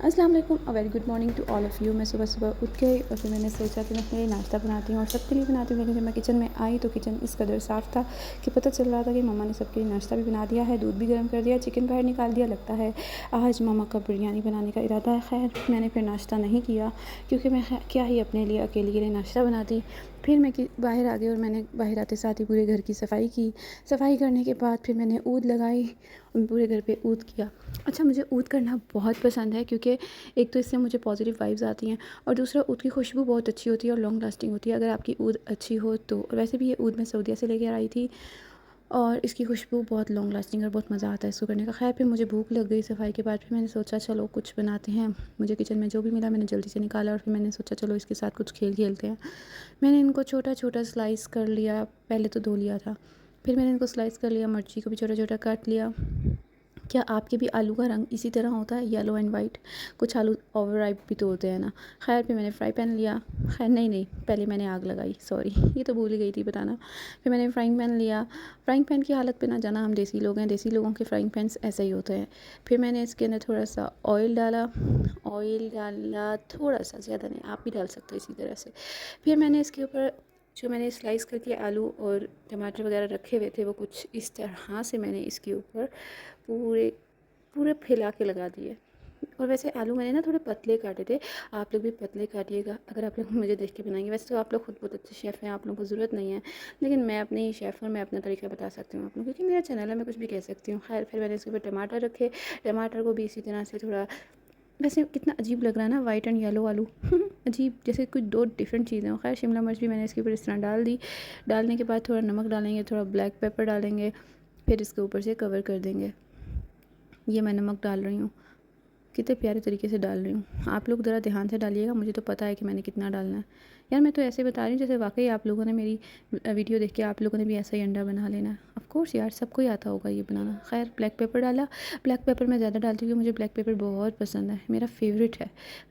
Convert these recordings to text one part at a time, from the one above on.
अस्सलाम वालेकुम, a very good morning to all of you. मैं सुबह सुबह उठ गई और फिर मैंने सोचा कि मैं अपने लिए नाश्ता बनाती हूँ और सबके लिए बनाती हूँ। लेकिन जब मैं किचन में आई तो किचन इस कदर साफ़ था कि पता चल रहा था कि मम्मा ने सबके लिए नाश्ता भी बना दिया है, दूध भी गर्म कर दिया, चिकन बाहर निकाल दिया। लगता है आज मम्मा का बिरयानी बनाने का इरादा है। खैर मैंने फिर नाश्ता नहीं किया क्योंकि मैं क्या ही अपने लिए अकेले के लिए नाश्ता बनाती। फिर मैं बाहर आ गई और मैंने बाहर आते साथ ही पूरे घर की सफाई की। सफाई करने के बाद फिर मैंने ऊद लगाई और पूरे घर पे ऊद किया। अच्छा, मुझे ऊद करना बहुत पसंद है क्योंकि एक तो इससे मुझे पॉजिटिव वाइब्स आती हैं और दूसरा ऊद की खुशबू बहुत अच्छी होती है और लॉन्ग लास्टिंग होती है अगर आपकी ऊद अच्छी हो तो। और वैसे भी ये ऊद मैं सऊदीया से लेकर आई थी और इसकी खुशबू बहुत लॉन्ग लास्टिंग और बहुत मज़ा आता है इसको करने का। खैर फिर मुझे भूख लग गई सफाई के बाद, फिर मैंने सोचा चलो कुछ बनाते हैं। मुझे किचन में जो भी मिला मैंने जल्दी से निकाला और फिर मैंने सोचा चलो इसके साथ कुछ खेल खेलते हैं। मैंने इनको छोटा छोटा स्लाइस कर लिया, पहले तो धो लिया था, फिर मैंने इनको स्लाइस कर लिया, मिर्ची को भी छोटा छोटा काट लिया। क्या आपके भी आलू का रंग इसी तरह होता है, येलो एंड वाइट? कुछ आलू ओवर राइप भी तो होते हैं ना। खैर फिर मैंने फ्राई पैन लिया, खैर नहीं पहले मैंने आग लगाई, सॉरी ये तो भूल ही गई थी बताना। फिर मैंने फ्राइंग पैन लिया। फ्राइंग पैन की हालत पे ना जाना, हम देसी लोग हैं, देसी लोगों के फ्राइंग पैन्स ऐसे ही होते हैं। फिर मैंने इसके अंदर थोड़ा सा ऑयल डाला थोड़ा सा, ज़्यादा नहीं, आप भी डाल सकते हो इसी तरह से। फिर मैंने इसके ऊपर जो मैंने स्लाइस करके आलू और टमाटर वगैरह रखे हुए थे वो कुछ इस तरह से मैंने इसके ऊपर पूरे पूरे फैला के लगा दिए। और वैसे आलू मैंने ना थोड़े पतले काटे थे, आप लोग भी पतले काटिएगा अगर आप लोग मुझे देख के बनाएंगे। वैसे तो आप लोग खुद बहुत अच्छे शेफ़ हैं, आप लोगों को ज़रूरत नहीं है, लेकिन मैं अपनी ही शेफ़ और मैं अपना तरीका बता सकती हूँ आप लोगों को क्योंकि मेरा चैनल है, मैं कुछ भी कह सकती हूँ। खैर फिर मैंने इसके ऊपर टमाटर रखे, टमाटर को भी इसी तरह से थोड़ा, वैसे कितना अजीब लग रहा है ना वाइट एंड येलो आलू अजीब, जैसे कुछ दो डिफरेंट चीज़ें हो। खैर शिमला मिर्च भी मैंने इसके ऊपर इस तरह डाल दी। डालने के बाद थोड़ा नमक डालेंगे, थोड़ा ब्लैक पेपर डालेंगे, फिर इसके ऊपर से कवर कर देंगे। ये मैं नमक डाल रही हूँ, कितने प्यारे तरीके से डाल रही हूँ, आप लोग ज़रा ध्यान से डालिएगा, मुझे तो पता है कि मैंने कितना डालना है। यार मैं तो ऐसे बता रही हूँ जैसे वाकई आप लोगों ने मेरी वीडियो देख के आप लोगों ने भी ऐसा ही अंडा बना लेना है। ऑफ कोर्स यार सबको ही आता होगा ये बनाना। खैर ब्लैक पेपर डाला, ब्लैक पेपर मैं ज़्यादा डालती हूँ क्योंकि मुझे ब्लैक पेपर बहुत पसंद है, मेरा फेवरेट है।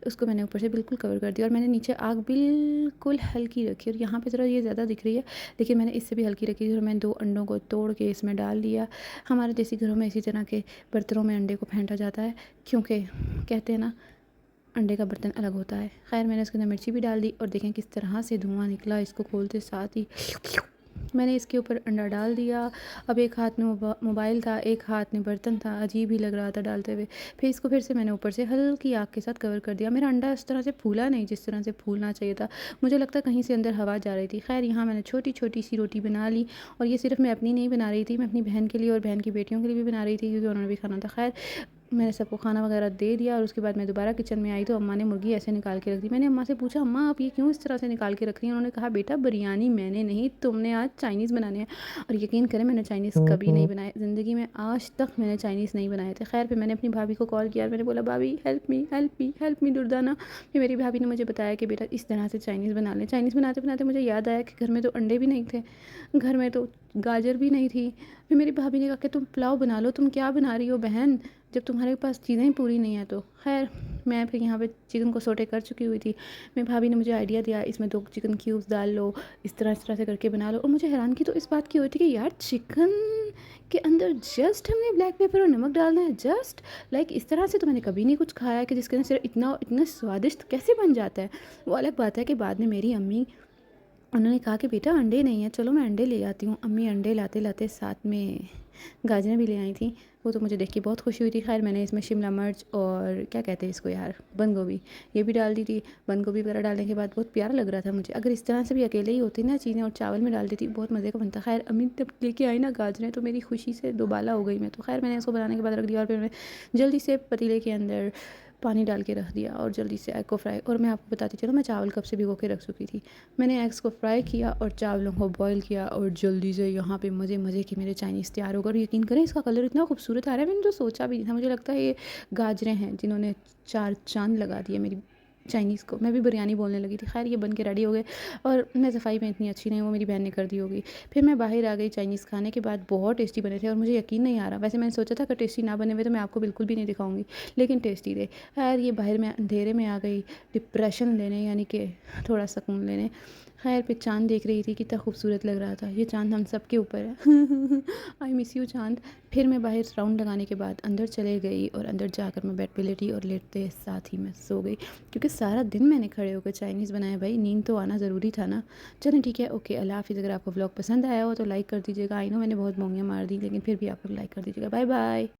उसको मैंने ऊपर से बिल्कुल कवर कर दिया और मैंने नीचे आग बिल्कुल हल्की रखी और यहाँ पर ज़रा ये ज़्यादा दिख रही है लेकिन मैंने इससे भी हल्की रखी और मैंने 2 अंडों को तोड़ के इसमें डाल दिया। हमारे देसी घरों में इसी तरह के बर्तनों में अंडे को फेंटा जाता है क्योंकि कहते हैं ना अंडे का बर्तन अलग होता है। खैर मैंने इसके अंदर मिर्ची भी डाल दी और देखें किस तरह से धुआं निकला इसको खोलते साथ ही। मैंने इसके ऊपर अंडा डाल दिया। अब एक हाथ में मोबाइल था, एक हाथ में बर्तन था, अजीब ही लग रहा था डालते हुए। फिर इसको फिर से मैंने ऊपर से हल्की आग के साथ कवर कर दिया। मेरा अंडा इस तरह से फूला नहीं जिस तरह से फूलना चाहिए था, मुझे लगता कहीं से अंदर हवा जा रही थी। खैर यहाँ मैंने छोटी छोटी सी रोटी बना ली और ये सिर्फ मैं अपनी नहीं बना रही थी, मैं अपनी बहन के लिए और बहन की बेटियों के लिए भी बना रही थी क्योंकि उन्होंने भी खाना था। खैर मैंने सबको खाना वगैरह दे दिया और उसके बाद मैं दोबारा किचन में आई तो अम्मा ने मुर्गी ऐसे निकाल के रख दी। मैंने अम्मा से पूछा अम्मा आप ये क्यों इस तरह से निकाल के रख रही हैं? उन्होंने कहा बेटा बिरयानी मैंने नहीं तुमने आज चाइनीज़ बनाने हैं। और यकीन करें मैंने चाइनीज़ कभी नहीं बनाए ज़िंदगी में, आज तक मैंने चाइनीज़ नहीं बनाए थे। खैर फिर मैंने अपनी भाभी को कॉल किया और मैंने बोला भाभी help me help me help me Durdana. फिर मेरी भाभी ने मुझे बताया कि बेटा इस तरह से चाइनीज़ बना लें। चाइनीज़ बनाते बनाते मुझे याद आया कि घर में तो अंडे भी नहीं थे, घर में तो गाजर भी नहीं थी। फिर मेरी भाभी ने कहा कि तुम पुलाव बना लो। तुम क्या बना रही हो बहन जब तुम्हारे पास चीज़ें ही पूरी नहीं है तो। खैर मैं फिर यहाँ पे चिकन को सोटे कर चुकी हुई थी। मेरी भाभी ने मुझे आइडिया दिया इसमें 2 चिकन क्यूब्स डाल लो, इस तरह से करके बना लो। और मुझे हैरान की तो इस बात की हुई थी कि यार चिकन के अंदर जस्ट हमने ब्लैक पेपर और नमक डालना है, जस्ट लाइक इस तरह से तो मैंने कभी नहीं कुछ खाया कि जिसके अंदर सिर्फ इतना इतना स्वादिष्ट कैसे बन जाता है। वो अलग बात है कि बाद में मेरी अम्मी उन्होंने कहा कि बेटा अंडे नहीं है, चलो मैं अंडे ले आती हूँ। अम्मी अंडे लाते लाते साथ में गाजरें भी ले आई थी, वो तो मुझे देख के बहुत खुशी हुई थी। खैर मैंने इसमें शिमला मिर्च और क्या कहते हैं इसको यार, बंद गोभी, ये भी डाल दी थी। बंद गोभी वगैरह डालने के बाद बहुत प्यारा लग रहा था मुझे। अगर इस तरह से भी अकेले ही होती ना चीज़ें और चावल में डाल देती बहुत मज़े का बनता। खैर अम्मी जब लेके आई ना गाजरें तो मेरी खुशी से दोबाला हो गई मैं तो। खैर मैंने इसको बनाने के बाद रख दिया और फिर मैं जल्दी से पतीले के अंदर पानी डाल के रख दिया और जल्दी से एग को फ्राई। और मैं आपको बताती चलूँ मैं चावल कब से भिगो के रख चुकी थी। मैंने एग्स को फ्राई किया और चावलों को बॉईल किया और जल्दी से यहाँ पे मज़े मज़े की मेरे चाइनीज़ तैयार हो गए। और यकीन करें इसका कलर इतना खूबसूरत आ रहा है, मैंने तो सोचा भी नहीं था। मुझे लगता है ये गाजरें हैं जिन्होंने 4 चाँद लगा दिए मेरी चाइनीज़ को। मैं भी बिरयानी बोलने लगी थी। खैर ये बन के रेडी हो गए और मैं सफाई में इतनी अच्छी नहीं, वो मेरी बहन ने कर दी होगी। फिर मैं बाहर आ गई चाइनीज़ खाने के बाद, बहुत टेस्टी बने थे और मुझे यकीन नहीं आ रहा। वैसे मैंने सोचा था कि टेस्टी ना बने हुए तो मैं आपको बिल्कुल भी नहीं दिखाऊंगी, लेकिन टेस्टी थे। खैर ये बाहर में अंधेरे में आ गई डिप्रेशन लेने, यानी कि थोड़ा सुकून लेने। खैर फिर चाँद देख रही थी, कितना खूबसूरत लग रहा था। ये चाँद हम सब के ऊपर है। आई मिस यू चाँद। फिर मैं बाहर राउंड लगाने के बाद अंदर चले गई और अंदर जाकर मैं बेड पे लेटी और लेटते साथ ही मैं सो गई, क्योंकि सारा दिन मैंने खड़े होकर चाइनीज़ बनाया भाई, नींद तो आना ज़रूरी था ना। चलें ठीक है, ओके, अल्लाह हाफ़िज़। अगर आपको व्लॉग पसंद आया हो तो लाइक कर दीजिएगा। आई नो मैंने बहुत मोंगियाँ मार दी, लेकिन फिर भी आप लोग लाइक कर दीजिएगा। Bye bye.